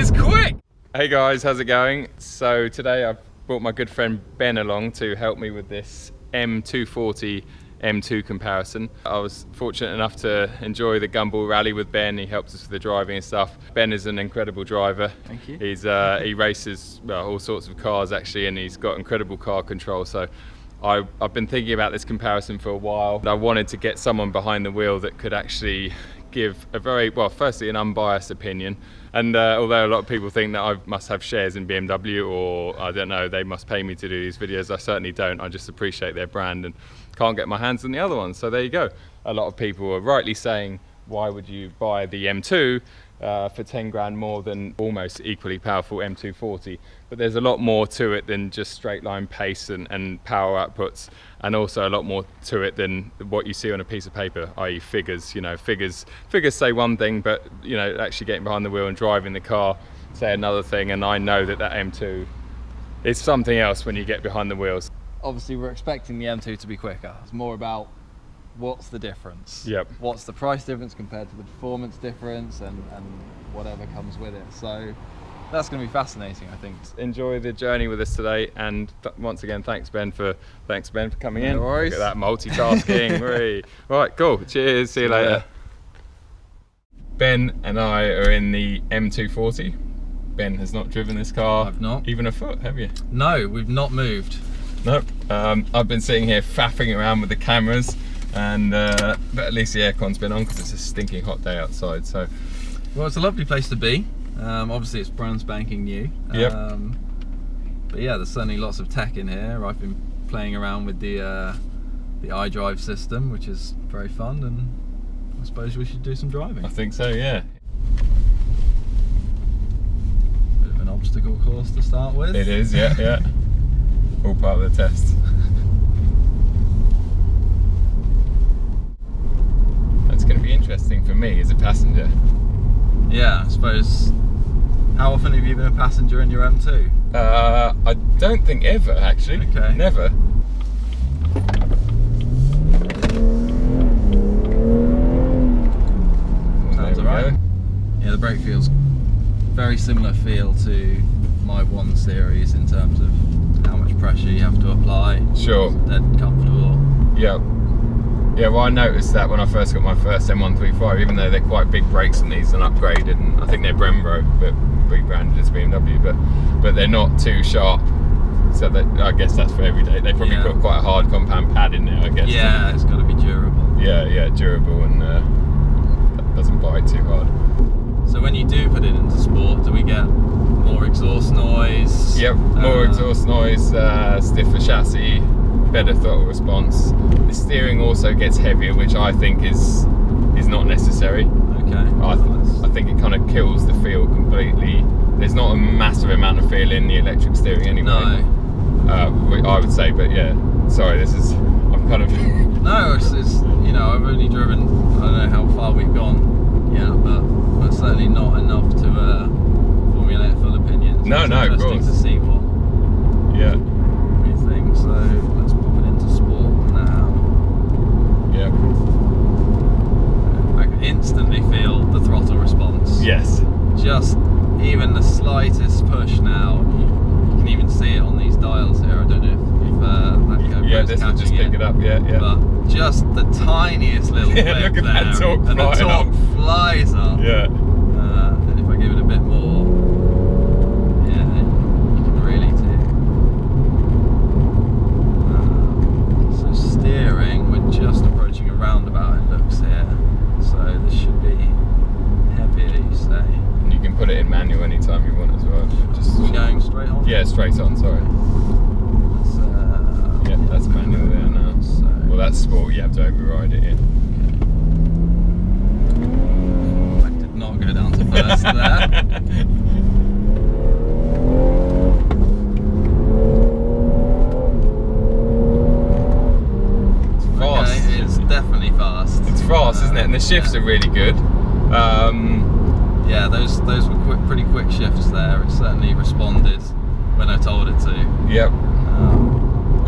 is quick! Hey guys, how's it going? So today I've brought my good friend Ben along to help me with this M240 M2 comparison. I was fortunate enough to enjoy the Gumball Rally with Ben. He helped us with the driving and stuff. Ben is an incredible driver. Thank you. He races all sorts of cars actually, and he's got incredible car control. So I've been thinking about this comparison for a while. I wanted to get someone behind the wheel that could actually give a very, well, firstly an unbiased opinion. And although a lot of people think that I must have shares in BMW, or I don't know, they must pay me to do these videos, I certainly don't. I just appreciate their brand and can't get my hands on the other one. So there you go. A lot of people are rightly saying, why would you buy the M2 for 10 grand more than almost equally powerful M240? But there's a lot more to it than just straight line pace and power outputs, and also a lot more to it than what you see on a piece of paper, i.e. figures. You know, figures say one thing, but you know, actually getting behind the wheel and driving the car say another thing. And I know that M2 is something else when you get behind the wheels. Obviously we're expecting the M2 to be quicker. It's more about what's the difference. Yep. What's the price difference compared to the performance difference, and whatever comes with it. So that's going to be fascinating, I think. Enjoy the journey with us today, and once again, thanks Ben for coming in. No worries. Look at that multitasking. Right, cool. Cheers. See you later. Ben and I are in the M240. Ben has not driven this car. I've not. Even a foot, have you? No, we've not moved. Nope. I've been sitting here faffing around with the cameras, and but at least the aircon's been on because it's a stinking hot day outside. So, well, it's a lovely place to be. Obviously it's brand spanking new. Yep. But yeah, there's certainly lots of tech in here. I've been playing around with the iDrive system, which is very fun, and I suppose we should do some driving. I think so, yeah. Bit of an obstacle course to start with. It is, yeah, yeah. All part of the test. That's going to be interesting for me as a passenger. Yeah, I suppose. How often have you been a passenger in your M2? I don't think ever, actually. Okay. Never. Sounds alright. Yeah, the brake feels very similar feel to my 1 Series in terms of how much pressure you have to apply. Sure. Dead comfortable. Yeah. Yeah, well, I noticed that when I first got my first M140i, even though they're quite big brakes and these and upgraded, and I think they're Brembo, but rebranded as BMW, but they're not too sharp. So that, I guess that's for every day. They probably put quite a hard compound pad in there, I guess. Yeah, it's got to be durable. Yeah, yeah, durable, and that doesn't bite too hard. So when you do put it into sport, do we get more exhaust noise? Yep, more exhaust noise, stiffer chassis, better throttle response. The steering also gets heavier, which I think is not necessary. Okay. I think it kind of kills the feel completely. There's not a massive amount of feel in the electric steering anyway. No. I would say, but yeah. Sorry, I'm kind of. No, it's you know, I've only driven. I don't know how far we've gone. Yeah, but certainly not enough to formulate a full opinion. No, it's of interesting course. to see what. Yeah. We think. So let's pop it into sport now. Yeah. I can instantly feel the throttle response. Yes. Just even the slightest push now, you can even see it on these dials here. I don't know if that Yeah, this will just pick it up. Yeah, yeah. But just the tiniest little Yeah, bit look at there, that torque and the flying torque flies up. Yeah. And if I give it a bit more, yeah, you can really do. So steering, we're just approaching a roundabout, it looks here. So this should be heavier, you say. And you can put it in manual anytime you want as well. Just going straight on? Yeah, straight on. Sorry. Yeah, that's manual there now. So, well, that's sport. You have to override it. Yeah. I did not go down to first there. It's fast. Okay, it's definitely fast. It's fast, isn't it? And the shifts are really good. Yeah, those were pretty quick shifts there. It certainly responded when I told it to. Yep.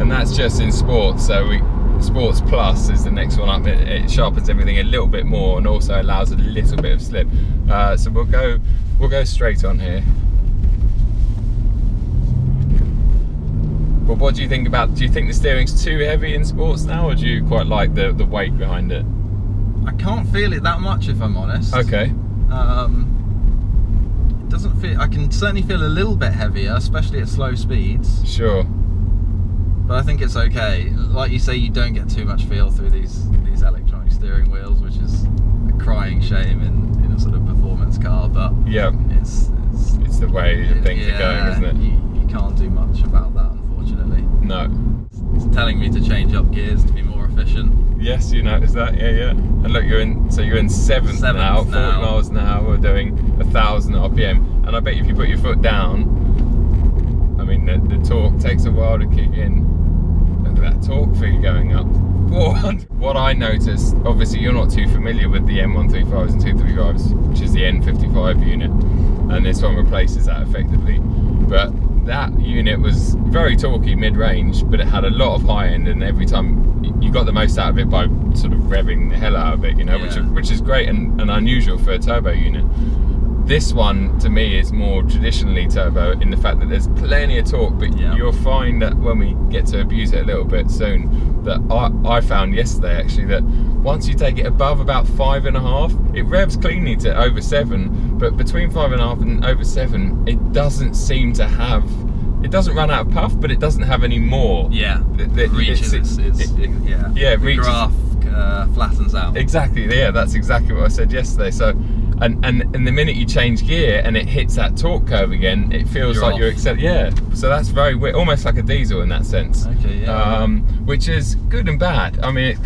And that's just in sport. So Sports Plus is the next one up. It sharpens everything a little bit more and also allows a little bit of slip. So we'll go straight on here. But what do you think about? Do you think the steering's too heavy in Sports now, or do you quite like the weight behind it? I can't feel it that much, if I'm honest. Okay. It doesn't feel. I can certainly feel a little bit heavier, especially at slow speeds. Sure. But I think it's okay. Like you say, you don't get too much feel through these electronic steering wheels, which is a crying shame in a sort of performance car. But yeah, it's the way things are going, isn't it? You can't do much about that, unfortunately. No. It's telling me to change up gears to be more efficient. Yes, you noticed that. Yeah. And look, you're in 7th now, 40 miles an hour. We're doing 1,000 RPM, and I bet if you put your foot down, I mean the torque takes a while to kick in. Look at that torque figure going up. 400. What I noticed, obviously you're not too familiar with the M135s and 235s, which is the N55 unit, and this one replaces that effectively. But that unit was very torquey mid-range, but it had a lot of high end, and every time you got the most out of it by sort of revving the hell out of it, you know, which is great and unusual for a turbo unit. This one, to me, is more traditionally turbo in the fact that there's plenty of torque, but you'll find that when we get to abuse it a little bit soon, that I found yesterday actually that once you take it above about 5.5, it revs cleanly to over 7, but between 5.5 and over 7, it doesn't seem to have, it doesn't run out of puff, but it doesn't have any more. Yeah, it reaches it reaches. The graph flattens out. Exactly, yeah, that's exactly what I said yesterday. So, and the minute you change gear and it hits that torque curve again, it feels like you're so that's very weird, almost like a diesel in that sense. Okay, yeah. Which is good and bad. I mean,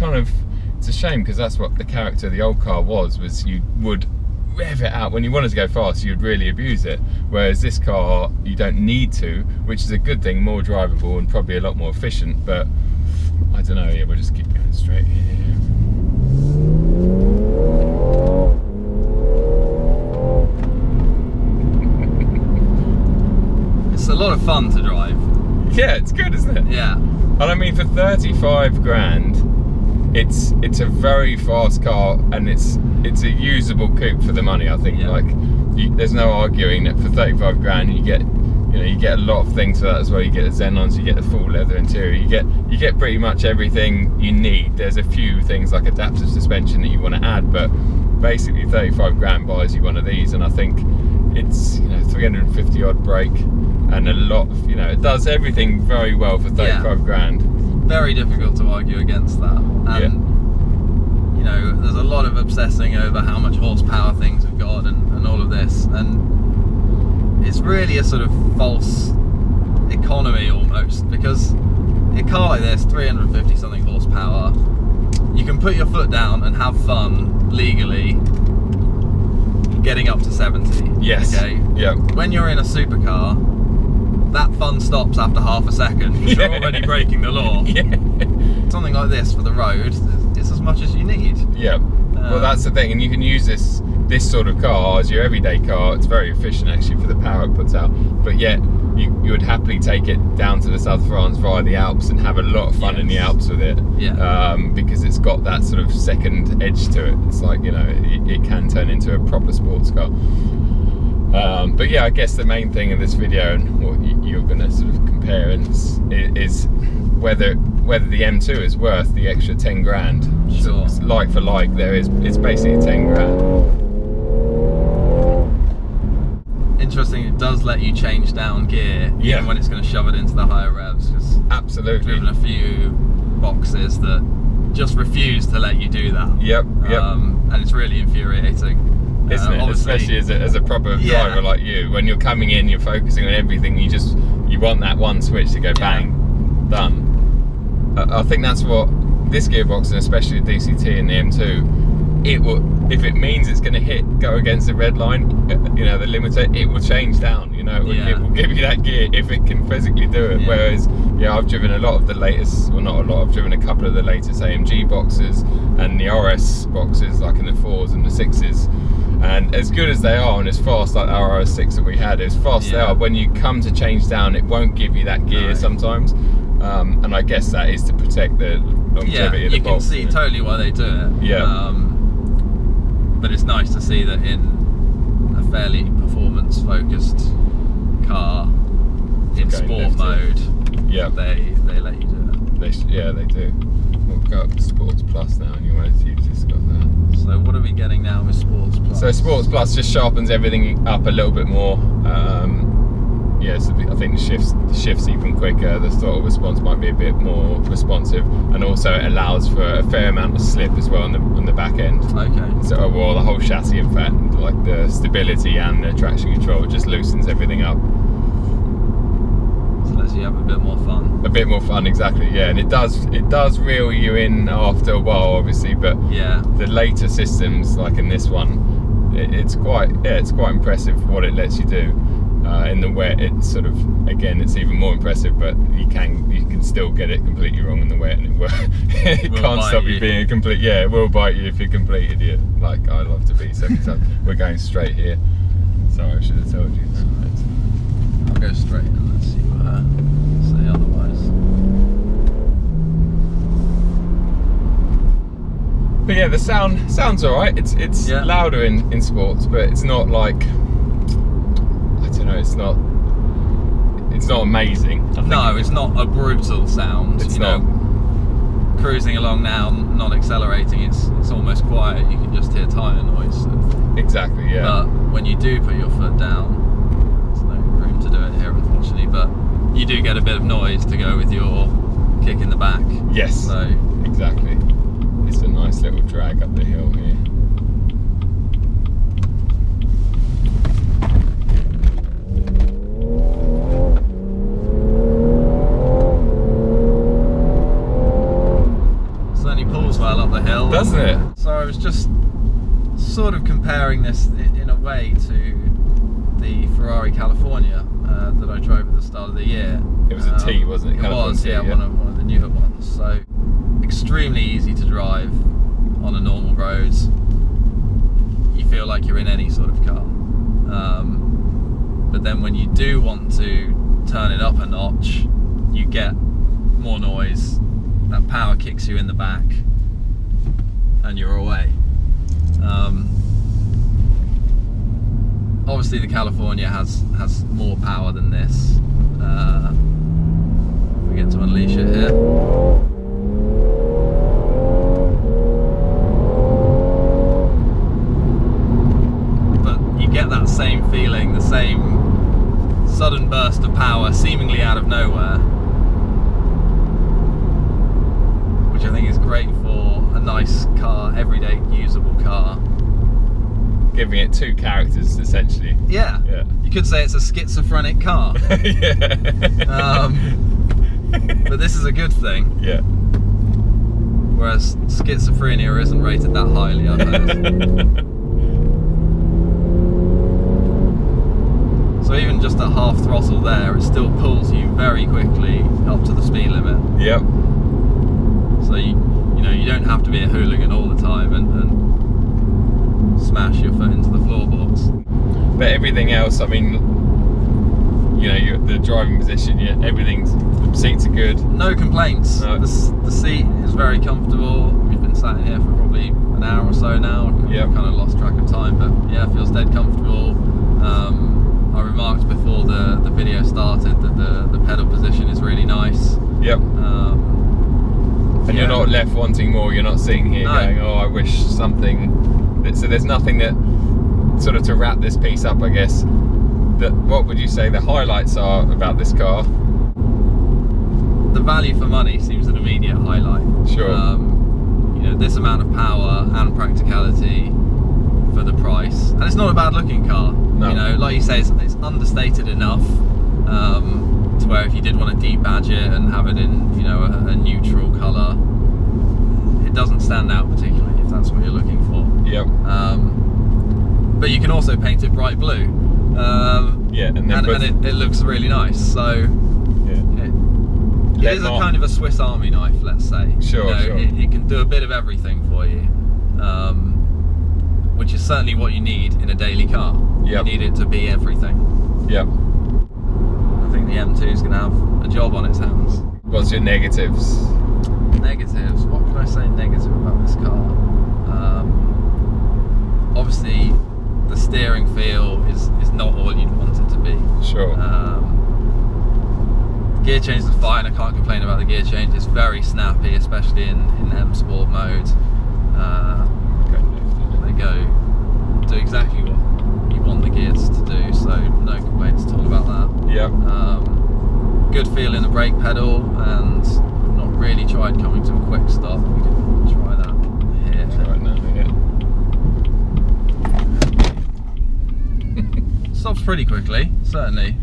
it's a shame because that's what the character of the old car was you would rev it out when you wanted to go fast, you'd really abuse it, whereas this car you don't need to, which is a good thing, more drivable and probably a lot more efficient. But I don't know, we'll just keep going straight here. It's a lot of fun to drive. Yeah, it's good, isn't it? Yeah. And I mean, for 35 grand, it's a very fast car, and it's a usable coupe for the money, I think. Like, there's no arguing that for 35 grand you get a lot of things for that as well. You get the Xenons, you get the full leather interior, you get pretty much everything you need. There's a few things like adaptive suspension that you want to add, but basically 35 grand buys you one of these, and I think it's 350 odd brake and a lot of, it does everything very well for 35 grand. Very difficult to argue against that. And there's a lot of obsessing over how much horsepower things have got and all of this, and it's really a sort of false economy almost, because a car like this, 350 something horsepower, you can put your foot down and have fun legally getting up to 70. Yes. Okay. Yeah. When you're in a supercar, that fun stops after half a second. You're already breaking the law. Something like this for the road, it's as much as you need. Yeah. Well, that's the thing, and you can use this sort of car as your everyday car. It's very efficient actually for the power it puts out, but yet you would happily take it down to the south of France via the Alps and have a lot of fun in the Alps with it. Because it's got that sort of second edge to it. It's like, it can turn into a proper sports car. But yeah, I guess the main thing in this video and what you're going to sort of compare is whether the M2 is worth the extra 10 grand. Sure. So like for like, it's basically 10 grand. Interesting, it does let you change down gear even when it's going to shove it into the higher revs. Absolutely. I've driven a few boxes that just refuse to let you do that. Yep. And it's really infuriating. Isn't it? Especially as a proper driver like you, when you're coming in, you're focusing on everything. You want that one switch to go bang, done. I think that's what this gearbox, and especially the DCT and the M2, it will. If it means it's going to go against the red line, the limiter, it will change down. It will give you that gear if it can physically do it. Whereas, I've driven a lot of the latest, well, not a lot. I've driven a couple of the latest AMG boxes and the RS boxes, like in the 4s and the 6s. And as good as they are and as fast like our RS6 that we had, as fast they are, when you come to change down, it won't give you that gear sometimes. And I guess that is to protect the longevity of the box. You can see totally why they do it. Yeah. But it's nice to see that in a fairly performance-focused car, in sport mode, they let you do it. Yeah, they do. We'll go up to Sports Plus now anyway, so you've just got that. So what are we getting now with Sports Plus? So Sports Plus just sharpens everything up a little bit more. Yeah, so I think the shifts even quicker. The throttle response might be a bit more responsive, and also it allows for a fair amount of slip as well on the back end. Okay. So well, the whole chassis, in fact, like the stability and the traction control, just loosens everything up. So lets you have a bit more fun. A bit more fun, exactly. Yeah, and it does reel you in after a while, obviously. But yeah, the later systems, like in this one, it's quite impressive what it lets you do. In the wet, it's sort of, again, it's even more impressive, but you can still get it completely wrong in the wet, and it can't stop you being a complete, it will bite you if you're a complete idiot, like I love to be. So we're going straight here. Sorry, I should have told you. I'll go straight and let's see what say otherwise. But yeah, the sounds alright. It's louder in sports, but it's not like, it's not amazing. No, it's not a brutal sound. It's not. Cruising along now, not accelerating, it's almost quiet. You can just hear tyre noise. Exactly, yeah. But when you do put your foot down, there's no room to do it here, unfortunately, but you do get a bit of noise to go with your kick in the back. Yes, so exactly. It's a nice little drag up the hill here. well up the hill, doesn't it? So I was just sort of comparing this in a way to the Ferrari California that I drove at the start of the year. It was a T, wasn't it? It was, yeah, one of the newer ones. So extremely easy to drive on a normal road. You feel like you're in any sort of car. But then when you do want to turn it up a notch, you get more noise. That power kicks you in the back, and you're away. Obviously, the California has more power than this. We get to unleash it here. But you get that same feeling, the same sudden burst of power, seemingly out of nowhere, which I think is great for a nice car, everyday usable car. Giving it two characters, essentially. Yeah. You could say it's a schizophrenic car. But this is a good thing. Yeah. Whereas schizophrenia isn't rated that highly, I've heard. So even just at half throttle there, it still pulls you very quickly up to the speed limit. Yep. So you don't have to be a hooligan all the time and smash your foot into the floorboards. But everything else, I mean, the driving position, the seats are good. No complaints. No. The seat is very comfortable. We've been sat in here for probably an hour or so now. Yep. I've kind of lost track of time, but yeah, it feels dead comfortable. I remarked before the video started that the pedal position is really nice. Yep. And you're not left wanting more. You're not sitting here going, oh, I wish something. So there's nothing that sort of, to wrap this piece up, I guess, what would you say the highlights are about this car? The value for money seems an immediate highlight. Sure. This amount of power and practicality for the price, and it's not a bad looking car. No. Like you say, it's understated enough to where if you did want to debadge it and have it in a neutral colour, it doesn't stand out particularly if that's what you're looking for. Yep. But you can also paint it bright blue. And it looks really nice. So it is a kind of a Swiss Army knife, let's say. Sure. It can do a bit of everything for you, which is certainly what you need in a daily car. Yep. You need it to be everything. Yep. I think the M2 is going to have a job on its hands. What's your negatives? negatives. What can I say negative about this car? Obviously, the steering feel is not all you'd want it to be. Sure. Gear change is fine. I can't complain about the gear change. It's very snappy, especially in M Sport mode. They do exactly what you want the gears to do, so no complaints at all about that. Yep. Good feel in the brake pedal, and I've not really tried coming to a quick stop. We can try that here. Right now, yeah. Stops pretty quickly, certainly.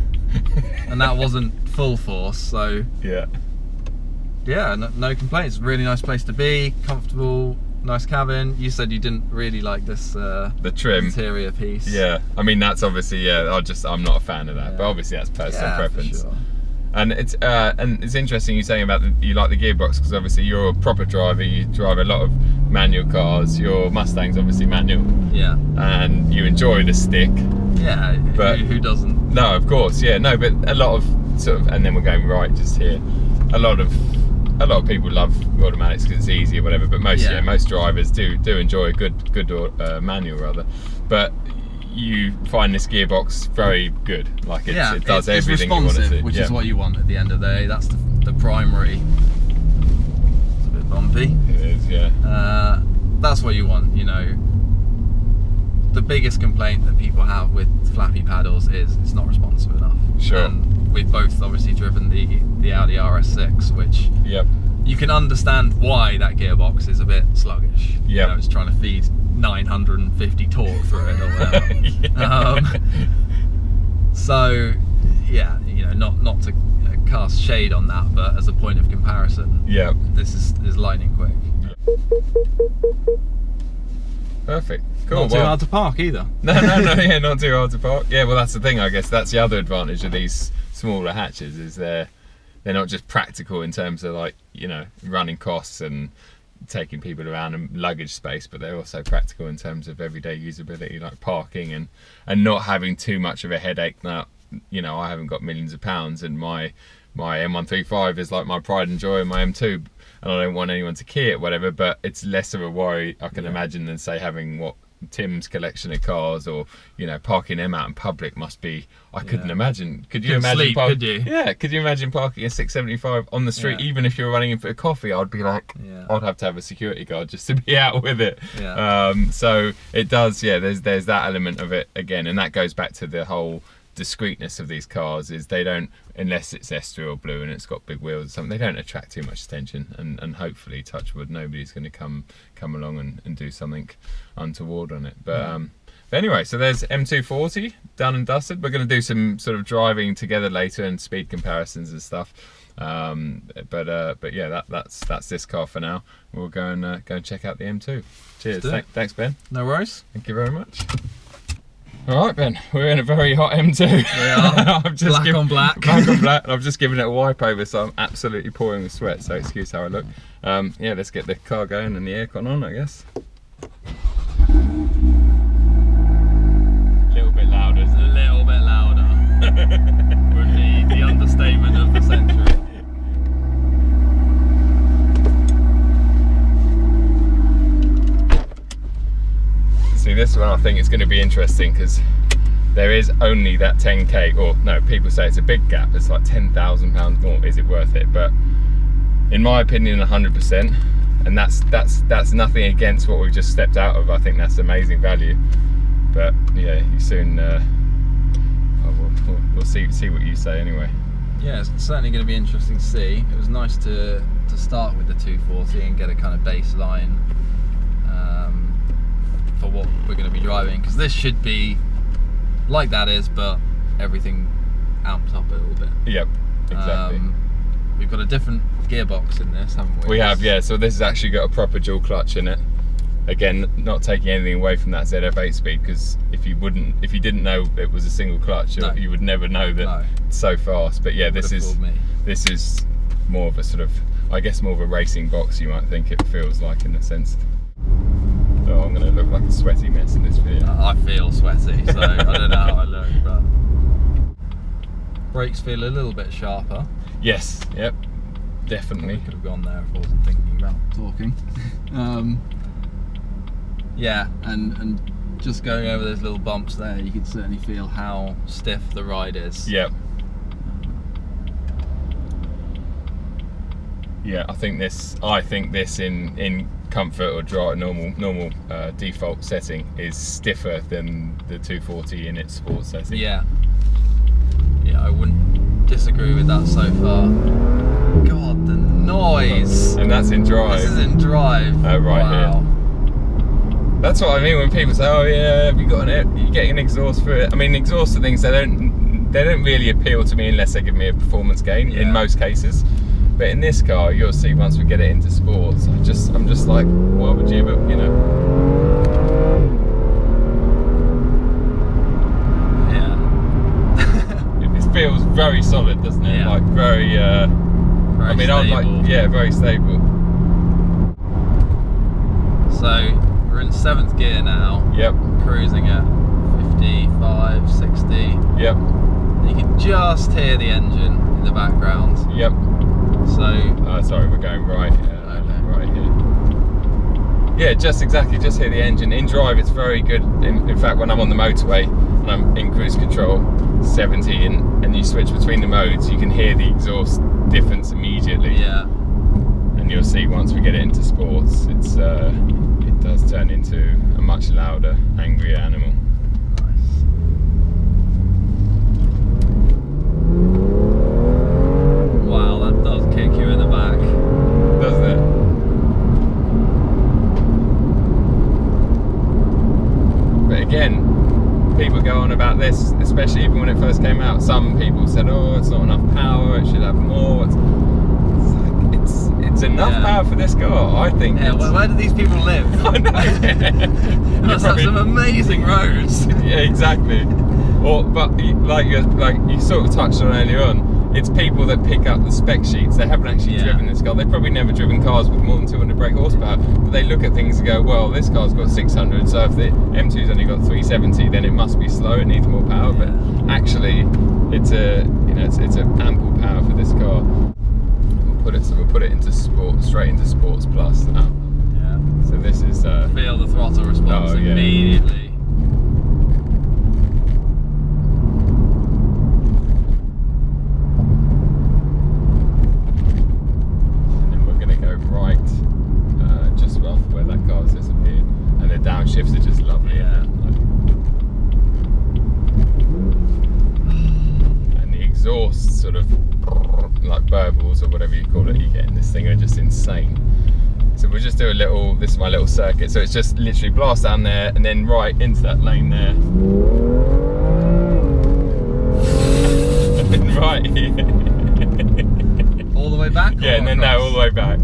And that wasn't full force, so yeah, no complaints. Really nice place to be, comfortable, nice cabin. You said you didn't really like this the trim interior piece. Yeah, I mean that's obviously, yeah, I'm not a fan of that, but obviously that's personal preference. For sure. And it's interesting you saying about you like the gearbox, because obviously you're a proper driver. You drive a lot of manual cars. Your Mustang's obviously manual. Yeah. And you enjoy the stick. Yeah. But who doesn't? No, of course. Yeah. No, but a lot of sort of, and then we're going right just here. A lot of people love automatics because it's easy or whatever. But most drivers do enjoy a good manual rather. But you find this gearbox very good, like it does everything you want it to, which is what you want at the end of the day. That's the primary. It's a bit bumpy. It is, yeah. That's what you want, you know. The biggest complaint that people have with flappy paddles is it's not responsive enough. Sure. And we've both obviously driven the Audi RS6, which you can understand why that gearbox is a bit sluggish. Yeah. You know, it's trying to feed 950 torque through it or whatever. So yeah, you know, not to cast shade on that, but as a point of comparison, this is lightning quick. Perfect. Cool. Not too hard to park either. No, yeah, not too hard to park. Yeah, well that's the thing, I guess that's the other advantage of these smaller hatches, is they're not just practical in terms of, like, you know, running costs and taking people around and luggage space, but they're also practical in terms of everyday usability, like parking and not having too much of a headache. Now, you know, I haven't got millions of pounds, and my M135 is like my pride and joy, and my M2, and I don't want anyone to key it, whatever, but it's less of a worry, I can imagine, than say having Tim's collection of cars, or, you know, parking them out in public must be, I couldn't imagine. Could you imagine could you? Yeah, could you imagine parking a 675 on the street, even if you're running in for a coffee? I'd be like, I'd have to have a security guard just to be out with it. So it does, there's that element of it again, and that goes back to the whole discreetness of these cars, is they don't, unless it's Esther or blue and it's got big wheels or something, they don't attract too much attention, and hopefully, touch wood, nobody's going to come along and do something untoward on it. But anyway, so there's M240 done and dusted. We're going to do some sort of driving together later and speed comparisons and stuff, but yeah, that's this car for now. We'll go and check out the M2. Cheers. Thanks, Ben. No worries. Thank you very much. All right, Ben, we're in a very hot M2. We are. Black on black. Black on black. I've just given it a wipe over, so I'm absolutely pouring with sweat, so excuse how I look. Yeah, let's get the car going and the aircon on, I guess. A little bit louder, isn't it? A little bit louder. With the understatement of the century. See, this one I think is going to be interesting, because there is only that 10k, or no, people say it's a big gap, it's like £10,000 more. Is it worth it? But in my opinion, 100%, and that's nothing against what we've just stepped out of. I think that's amazing value. But yeah, you soon we'll see what you say anyway. Yeah, it's certainly going to be interesting to see. It was nice to start with the 240 and get a kind of baseline for what we're going to be driving, because this should be like that is, but everything amped up a little bit. Yep, exactly. We've got a different gearbox in this, haven't we? We have, yeah. So this has actually got a proper dual clutch in it. Again, not taking anything away from that ZF8 speed, because if you didn't know it was a single clutch, you would never know that it's so fast. But yeah, this is more of a sort of, I guess, more of a racing box, you might think it feels like, in a sense. Oh, I'm going to look like a sweaty mess in this video. I feel sweaty, so I don't know how I look, but brakes feel a little bit sharper. Yes, yep. definitely. Could have gone there if I wasn't thinking about talking. Yeah, and just going over those little bumps there, you can certainly feel how stiff the ride is. Yep. Yeah, I think this in comfort or drive normal default setting is stiffer than the 240 in its sports setting. Yeah, I wouldn't disagree with that so far. God, the noise. And that's in drive. This is in drive. Oh, right. Wow. Here. That's what I mean when people say, "Oh yeah, have you got you getting an exhaust for it?" I mean, exhaust are things they don't really appeal to me unless they give me a performance gain in most cases. But in this car, you'll see once we get it into sports, I'm just like, why would you ever, you know? Yeah. It feels very solid, doesn't it? Yeah. Like very. I mean, stable. very stable. So we're in 7th gear now. Yep. Cruising at 55, 60. Yep. And you can just hear the engine in the background. Yep. So. Sorry, we're going right. Right here. Yeah, just hear the engine. In drive, it's very good. In fact, when I'm on the motorway and I'm in cruise control, 70, and you switch between the modes, you can hear the exhaust difference immediately. Yeah. And you'll see once we get it into sports, it does turn into a much louder, angrier animal. Nice. Wow, that does kick you in the back. Doesn't it? But again, people go on about this, especially even when it first came out. Some people said, "Oh, it's not enough power. It should have more." It's enough power for this car, I think. Yeah, where do these people live? I know. Must have some amazing roads. Yeah, exactly. But like you sort of touched on earlier on, it's people that pick up the spec sheets. They haven't actually driven this car. They've probably never driven cars with more than 200 brake horsepower. But they look at things and go, "Well, this car's got 600, so if the M2's only got 370, then it must be slow. It needs more power." But actually, it's an ample power for this car. We'll put it into straight into Sports Plus now. Yeah. So this is feel the throttle response immediately. And then we're gonna go right, just off where that car's disappeared, and the downshifts are just lovely. Yeah. And the exhaust sort of like burbles or whatever you call it you get in this thing are just insane. So we'll just do a little, this is my little circuit, so it's just literally blast down there and then right into that lane there. And then right here. All the way back? Yeah, and then no, all the way back.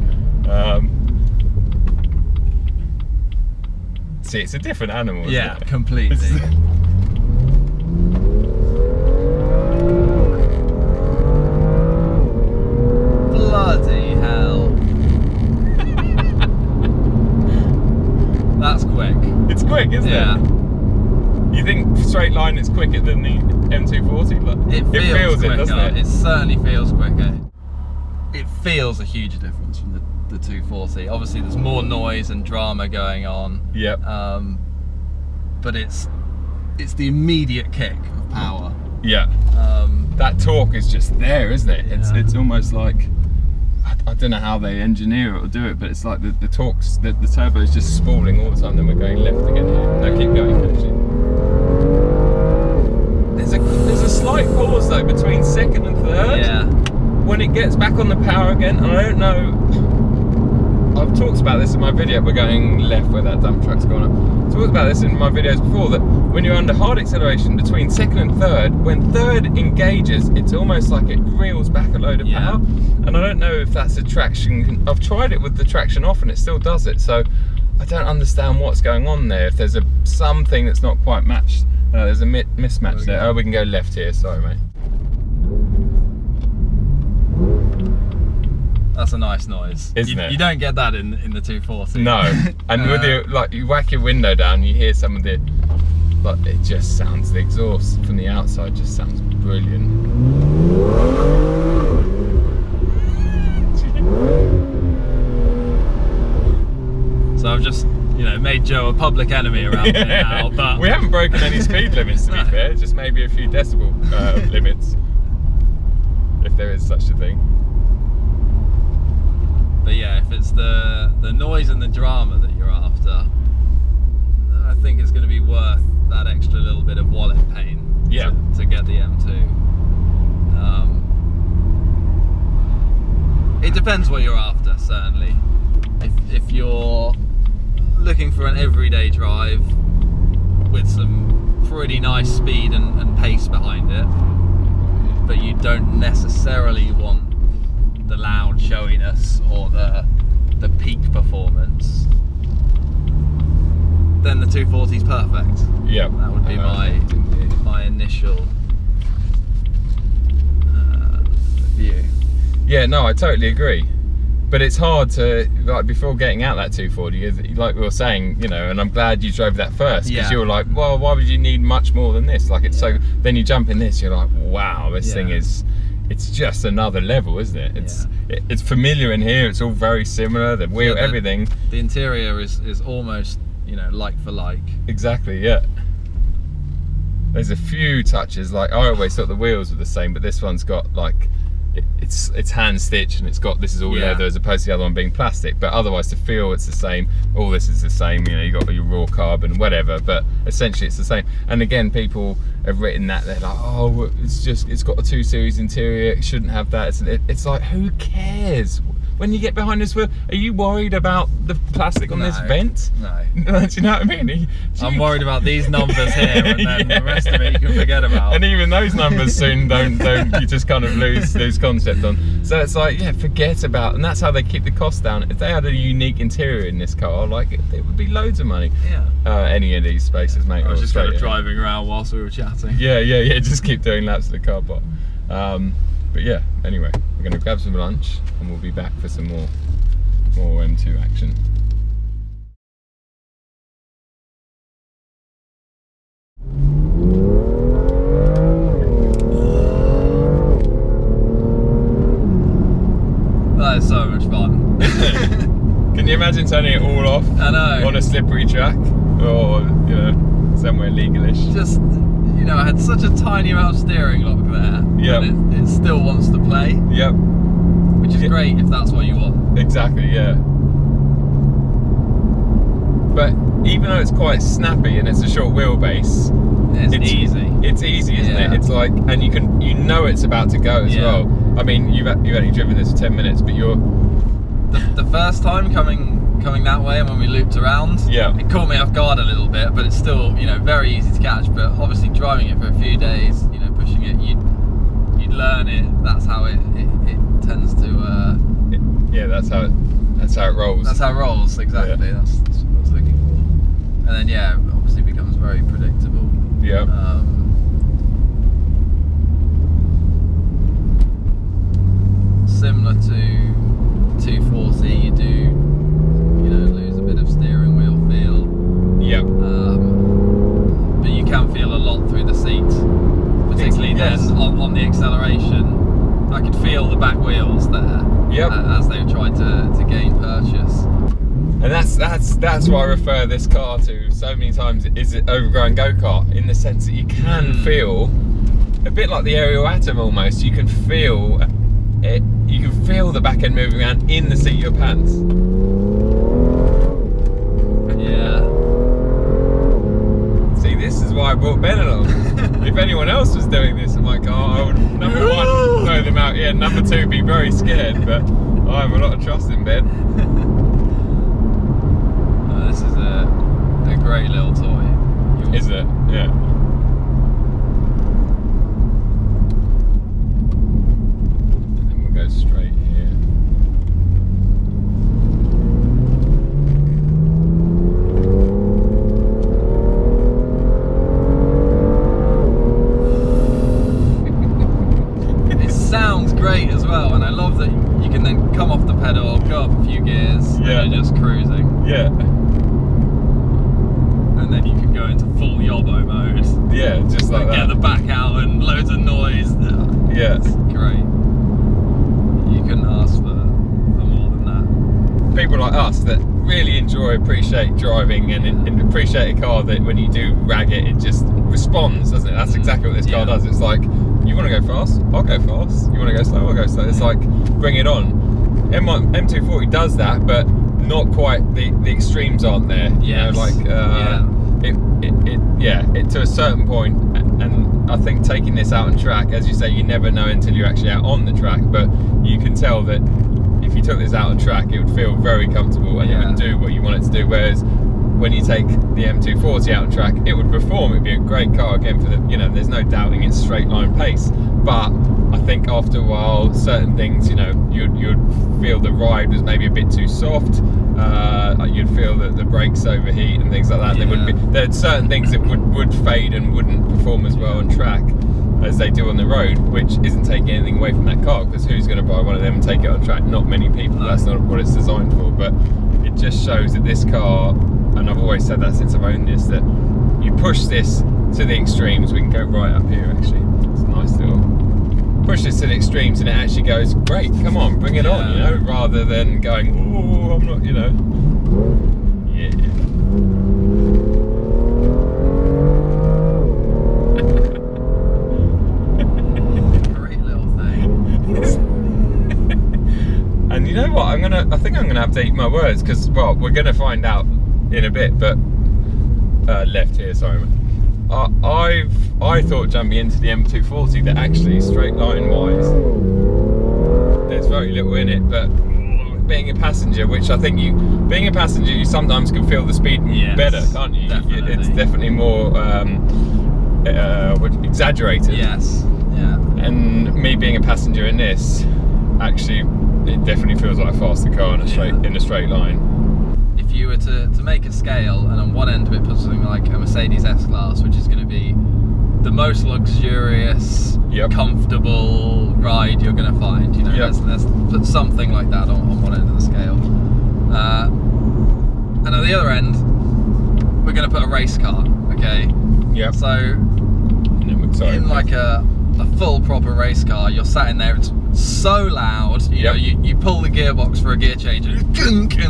See, it's a different animal, isn't Yeah, it? completely. Bloody hell. That's quick. It's quick, isn't it? You think straight line is quicker than the M240? Like, it feels quicker. It, doesn't it? It certainly feels quicker. It feels a huge difference from the 240. Obviously there's more noise and drama going on. Yep. But it's the immediate kick of power. Yeah. That torque is just there, isn't it? It's almost like, I don't know how they engineer it or do it, but it's like the torque's, the turbo is just spooling all the time. Then we're going left again here. No, keep going, actually. There's a slight pause though between second and third. Yeah. When it gets back on the power again, and I don't know. I've talked about this in my video. We're going left where that dump truck's gone up. I've talked about this in my videos before, that when you're under hard acceleration between second and third, when third engages, it's almost like it reels back a load of power. And I don't know if that's a traction. I've tried it with the traction off and it still does it. So I don't understand what's going on there. If there's something that's not quite matched, there's a mismatch there. Oh, we can go left here. Sorry, mate. That's a nice noise, isn't it? You don't get that in the 240. No, and with you whack your window down, you hear some of the, like, it just sounds, the exhaust from the outside just sounds brilliant. Do you So I've just, you know, made Joe a public enemy around here now. But we haven't broken any speed limits, to be fair. Just maybe a few decibel limits, if there is such a thing. But yeah, if it's the noise and the drama that you're after, I think it's going to be worth that extra little bit of wallet pain to get the M2. It depends what you're after, certainly. If you're looking for an everyday drive with some pretty nice speed and pace behind it, but you don't necessarily want the loud showiness or the peak performance, then the 240 is perfect. Yeah, that would be my initial view. Yeah, no, I totally agree. But it's hard to, like, before getting out that 240, like we were saying, you know, and I'm glad you drove that first, because you were like, well, why would you need much more than this? Like, it's so, then you jump in this, you're like, wow, this thing is, it's just another level, isn't it? It's familiar in here, it's all very similar, the wheel, everything. The interior is almost, you know, like for like. Exactly, yeah. There's a few touches, like, I always thought the wheels were the same, but this one's got, like, it's hand stitched, and it's got, this is all leather as opposed to the other one being plastic, but otherwise to feel it's the same. All this is the same, you know, you got your raw carbon, whatever, but essentially it's the same. And again, people have written that, they're like, oh, it's got a 2 Series interior, it shouldn't have that. It's like, who cares? When you get behind this wheel, are you worried about the plastic on this vent? No. Do you know what I mean? I'm worried about these numbers here, and then the rest of it you can forget about. And even those numbers soon don't you just kind of lose concept on. So it's like, yeah, forget about, and that's how they keep the cost down. If they had a unique interior in this car, like, it would be loads of money. Yeah. Any of these spaces, mate. I was just kind of driving around whilst we were chatting. Yeah, just keep doing laps of the car park. But yeah, anyway, we're going to grab some lunch and we'll be back for some more M2 action. That is so much fun. Can you imagine turning it all off? I know. On a slippery track, or, you know, somewhere legalish? Just, you know, I had such a tiny amount of steering lock there. Yeah. And it still wants to play. Yep. Which is great if that's what you want. Exactly, yeah. But even though it's quite snappy and it's a short wheelbase, it's easy. It's easy, isn't it? It's like, and you know it's about to go as well. I mean, you've only driven this for 10 minutes, but you're the first time coming that way, and when we looped around, it caught me off guard a little bit, but it's still, you know, very easy to catch. But obviously driving it for a few days, you know, pushing it, you'd learn it. That's how it tends to that's how it rolls. That's how it rolls, exactly. That's what I was looking for. And then obviously becomes very predictable. Similar to 240, you do, you know, lose a bit of steering wheel feel. But you can feel a lot through the seat, particularly then on the acceleration. I could feel the back wheels there as they tried to gain purchase. And that's why I refer this car to so many times, is it overgrown go-kart, in the sense that you can feel a bit like the aerial atom almost. You can feel it. You can feel the back end moving around in the seat of your pants. Yeah. See, this is why I brought Ben along. If anyone else was doing this in my car, I would, number one, throw them out. Yeah, number two, be very scared. But I have a lot of trust in Ben. This is a great little toy. Is it? Yeah. And then we'll go straight here. It sounds great as well, and I love that you can then come off the pedal, go up a few gears, and you're just cruising. Yeah. And then you can go into full yobbo mode. Yeah, just like that. Get the back out and loads of noise. Yeah. It's great. You couldn't ask for more than that. People like us that really appreciate driving and appreciate a car that when you do rag it, it just responds, doesn't it? That's exactly what this car does. It's like, you want to go fast? I'll go fast. You want to go slow? I'll go slow. It's like, bring it on. M240 does that, but not quite. The extremes aren't there. You know, like it to a certain point, and I think taking this out on track, as you say, you never know until you're actually out on the track, but you can tell that if you took this out on track, it would feel very comfortable and it would do what you want it to do. Whereas when you take the M240 out on track, it would perform. It'd be a great car again for the, you know, there's no doubting its straight line pace. But I think after a while, certain things, you know, you'd feel the ride was maybe a bit too soft. You'd feel that the brakes overheat and things like that. There's certain things that would fade and wouldn't perform as well on track as they do on the road, which isn't taking anything away from that car, because who's going to buy one of them and take it on track? Not many people. That's not what it's designed for. But it just shows that this car, and I've always said that since I've owned this, that you push this to the extremes. We can go right up here actually. It's a nice little push this to the extremes, and it actually goes, great, come on, bring it on, you know, rather than going, oh, I'm not, you know. Yeah. Great little thing. And you know what? I think I'm gonna have to eat my words, because, well, we're gonna find out in a bit. But left here, sorry. I thought jumping into the M240 that actually straight line wise, there's very little in it, but being a passenger, which I think being a passenger, you sometimes can feel the speed better, can't you? Definitely. It's definitely more exaggerated. Yes. Yeah. And me being a passenger in this, actually, it definitely feels like a faster car in a straight line. If you were to make a scale, and on one end of it put something like a Mercedes S-Class, which is going to be the most luxurious, comfortable ride you're going to find, you know, let's put something like that on one end of the scale. And at the other end, we're going to put a race car, okay? Yeah. So, in like a full proper race car, you're sat in there, it's so loud, you know, you pull the gearbox for a gear change and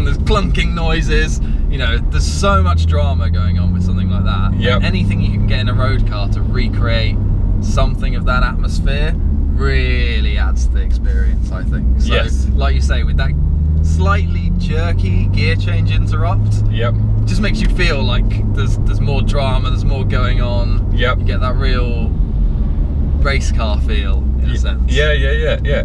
there's clunking noises, you know, there's so much drama going on with something like that. Anything you can get in a road car to recreate something of that atmosphere really adds to the experience, I think. So, like you say, with that slightly jerky gear change interrupt, just makes you feel like there's more drama, there's more going on. You get that real race car feel in a sense. Yeah,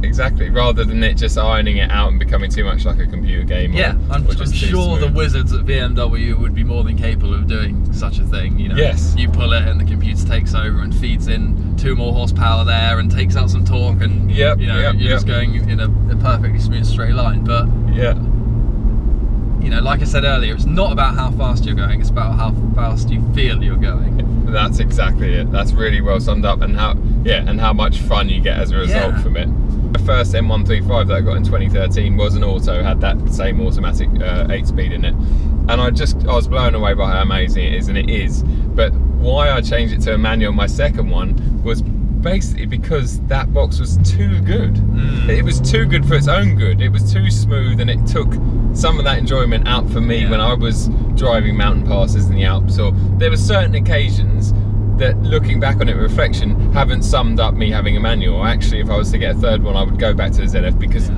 exactly. Rather than it just ironing it out and becoming too much like a computer game. I'm sure the wizards at BMW would be more than capable of doing such a thing. You know, you pull it and the computer takes over and feeds in 2 more horsepower there and takes out some torque, and you know, you're just going in a perfectly smooth straight line. But you know, like I said earlier, it's not about how fast you're going; it's about how fast you feel you're going. That's exactly it. That's really well summed up, and how much fun you get as a result from it. The first M135 that I got in 2013 was an auto, had that same automatic 8-speed in it, and I was blown away by how amazing it is, and it is. But why I changed it to a manual, my second one, was basically because that box was too good. It was too good for its own good. It was too smooth, and it took some of that enjoyment out for me when I was driving mountain passes in the Alps. Or there were certain occasions that, looking back on it with reflection, haven't summed up me having a manual. Actually, if I was to get a third one, I would go back to the ZF, because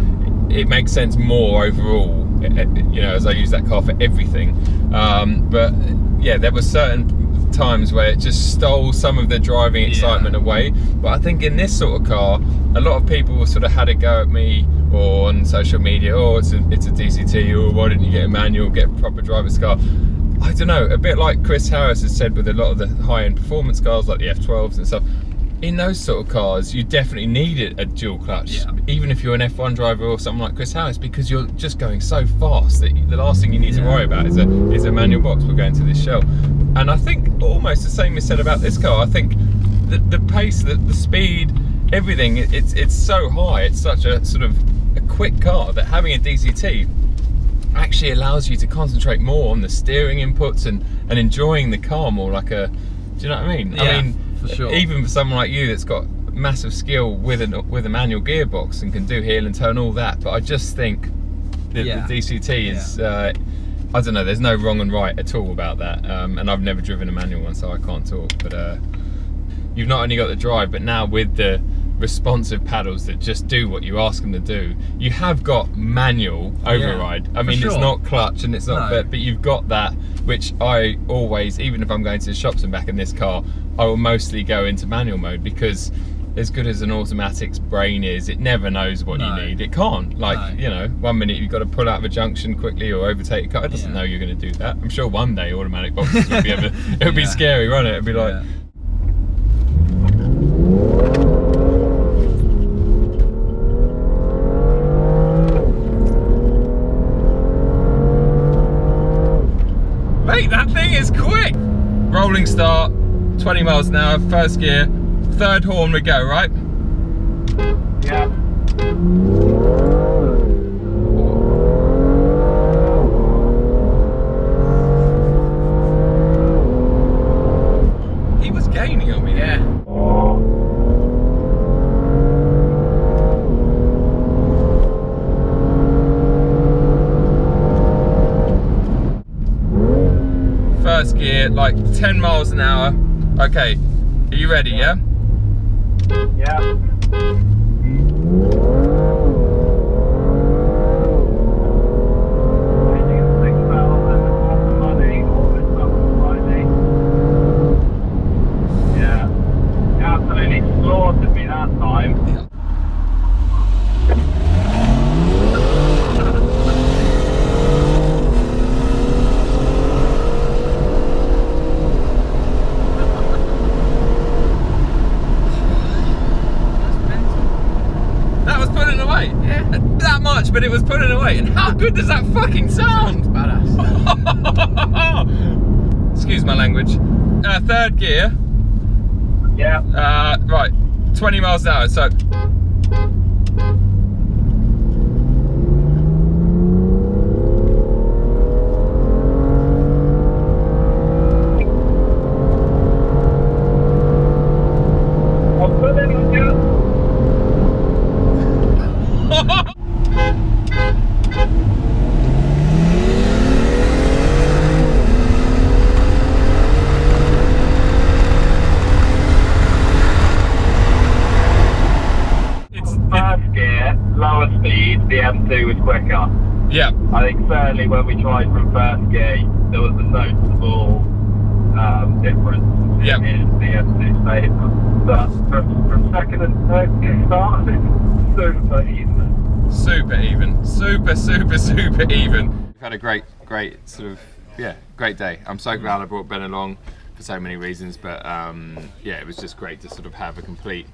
it makes sense more overall, you know, as I use that car for everything. But yeah, there were certain times where it just stole some of the driving excitement away. But I think in this sort of car, a lot of people sort of had a go at me, or on social media, oh, it's a DCT, or why didn't you get a manual, get a proper driver's car? I don't know, a bit like Chris Harris has said with a lot of the high-end performance cars like the F12s and stuff. In those sort of cars, you definitely need a dual clutch, even if you're an F1 driver or something like Chris Harris, because you're just going so fast that the last thing you need to worry about is a manual box. We're going to this shell. And I think almost the same is said about this car. I think the pace, the speed, everything, it's so high. It's such a sort of a quick car that having a DCT actually allows you to concentrate more on the steering inputs and enjoying the car more like a, do you know what I mean? I mean, for sure. Even for someone like you that's got massive skill with a manual gearbox and can do heel and turn, all that, but I just think that the DCT is, I I don't know, there's no wrong and right at all about that, and I've never driven a manual one, so I can't talk, but you've not only got the drive, but now with the responsive paddles that just do what you ask them to do, you have got manual override. I mean, it's not clutch and it's not, but you've got that, which I always, even if I'm going to the shops and back in this car, I will mostly go into manual mode, because as good as an automatic's brain is, it never knows what you need. It can't. Like, you know, 1 minute you've got to pull out of a junction quickly or overtake a car. It doesn't know you're going to do that. I'm sure one day automatic boxes would be able to, it would be scary, wouldn't it? It'd be like... Mate, that thing is quick! Rolling start, 20 miles an hour, first gear, third horn we go, right? Yeah. He was gaining on me, yeah. First gear, like 10 miles an hour. Okay, are you ready, yeah? Yeah. Yeah. You absolutely slaughtered me that time. That much, but it was pulling away. And how good does that fucking sound? Badass. Excuse my language. Third gear. Yeah. Right, 20 miles an hour. So. I'll put it on you. First gear, lower speed, the M2 was quicker. Yeah. I think certainly when we tried from first gear, there was a noticeable difference in the M2 statement. But from second and third gear start, it's super even. Super even. Super even. We've had a great sort of, great day. I'm so glad I brought Ben along for so many reasons, but yeah, it was just great to sort of have a complete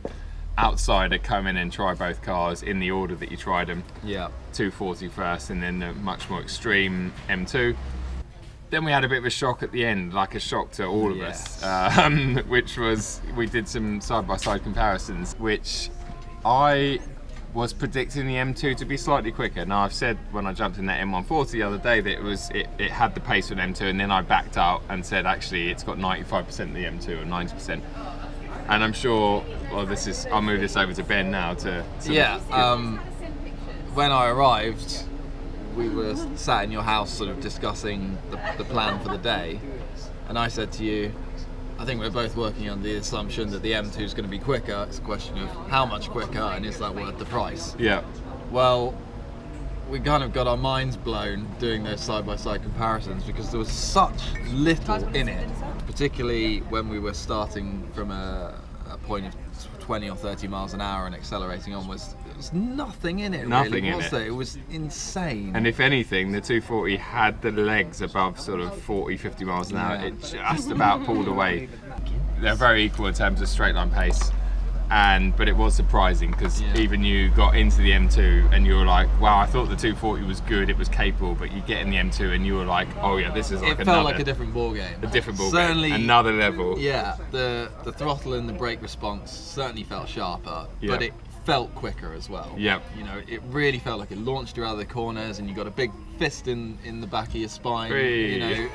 outsider come in and try both cars in the order that you tried them. Yeah. 240 first, and then the much more extreme M2. Then we had a bit of a shock at the end, like a shock to all of us, which was, we did some side-by-side comparisons, which I was predicting the M2 to be slightly quicker. Now, I've said when I jumped in that M140 the other day that it had the pace of an M2, and then I backed out and said actually it's got 95% of the M2 or 90%. And I'm sure, well, I'll move this over to Ben now to when I arrived, we were sat in your house sort of discussing the plan for the day, and I said to you, I think we're both working on the assumption that the M2 is going to be quicker. It's a question of how much quicker, and is that worth the price? Yeah. Well, we kind of got our minds blown doing those side-by-side comparisons, because there was such little in it, particularly when we were starting from a point of 20 or 30 miles an hour and accelerating onwards. There was nothing in it, nothing really, in was it. there? It was insane. And if anything, the 240 had the legs above sort of 40, 50 miles an hour. It just about pulled away. They're very equal in terms of straight line pace. But it was surprising, because even you got into the M2 and you were like, wow, I thought the 240 was good, it was capable, but you get in the M2 and you were like, oh yeah, this is like it felt like a different ball game. A different ball certainly, game, another level. Yeah, the throttle and the brake response certainly felt sharper, but it felt quicker as well. Yeah. You know, it really felt like it launched you out of the corners, and you got a big fist in the back of your spine. Free. You know,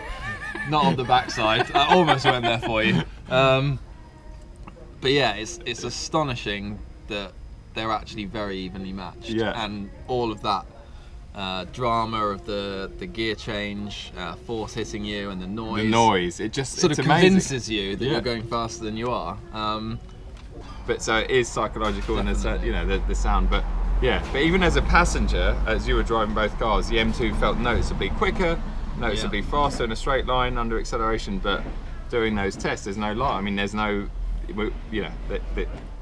not on the backside. I almost went there for you. But yeah, it's astonishing that they're actually very evenly matched, and all of that drama of the gear change, force hitting you, and the noise. The noise, it just sort of amazing. convinces you that you're going faster than you are. But so it is psychological, and it's, you know, the sound. But yeah, but even as a passenger, as you were driving both cars, the M2 felt noticeably quicker, noticeably faster in a straight line under acceleration. But doing those tests, there's no lie. I mean, there's no, you know,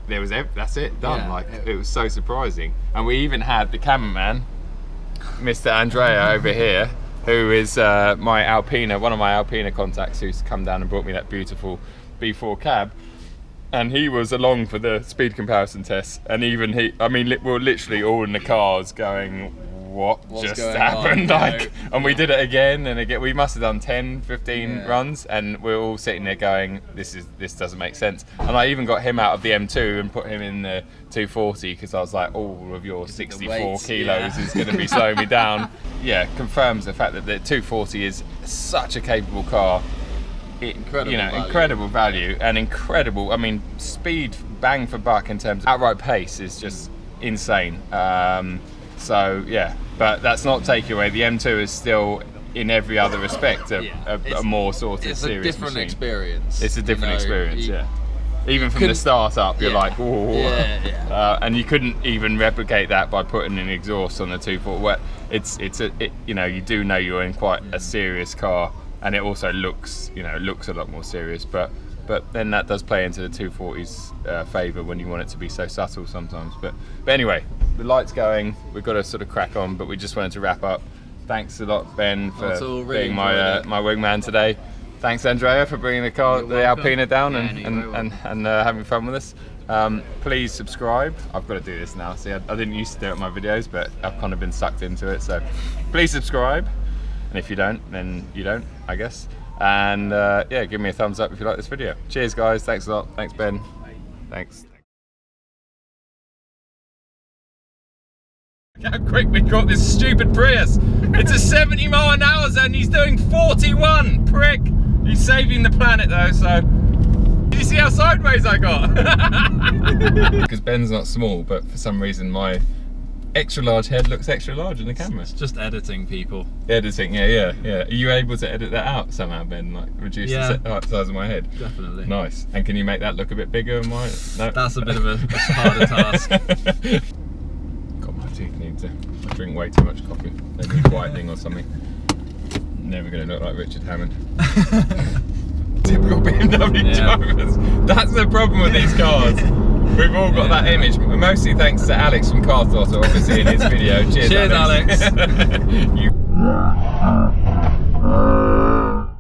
there was that's it done. Yeah, like it was so surprising. And we even had the cameraman, Mr. Andrea over here, who is my Alpina, one of my Alpina contacts, who's come down and brought me that beautiful B4 cab. And he was along for the speed comparison test, and even he, I mean, we're literally all in the cars going, what's just happened? Like, and we did it again and again. We must have done 10, 15 runs, and we're all sitting there going, this doesn't make sense. And I even got him out of the M2 and put him in the 240, because I was like, all of your 64 kilos is going to be slowing me down. Yeah, confirms the fact that the 240 is such a capable car. Incredible value and incredible, I mean, speed bang for buck in terms of outright pace is just insane. So yeah, but that's not taking away. The M2 is still, in every other respect, a more sorted, it's serious a different machine. Experience. It's a different experience, yeah. Even from the start up, you're like, whoa. And you couldn't even replicate that by putting an exhaust on the 240. You know, you do know you're in quite a serious car. And it also looks, you know, a lot more serious, but then that does play into the 240's favour when you want it to be so subtle sometimes. But anyway, the light's going. We've got to sort of crack on, but we just wanted to wrap up. Thanks a lot, Ben, for being my wingman today. Thanks, Andrea, for bringing the Alpina down and having fun with us. Please subscribe. I've got to do this now. See, I didn't used to do it in my videos, but I've kind of been sucked into it. So please subscribe. And if you don't, then you don't, I guess. And yeah, give me a thumbs up if you like this video. Cheers, guys. Thanks a lot. Thanks, Ben. Thanks. Look how quick we got this stupid Prius. It's a 70 mile an hour zone. He's doing 41. Prick. He's saving the planet though. So, did you see how sideways I got? Because Ben's not small, but for some reason my extra large head looks extra large in the camera. It's just editing, people. Editing, yeah. Are you able to edit that out somehow, Ben? Like reduce the size of my head? Definitely. Nice. And can you make that look a bit bigger than mine? No? That's a bit of a harder task. God, my teeth need to. I drink way too much coffee. They need whitening or something. Never going to look like Richard Hammond. Typical BMW drivers. That's the problem with these cars. We've all got that image, mostly thanks to Alex from Car Throttle, obviously, in his video. Cheers, Alex. You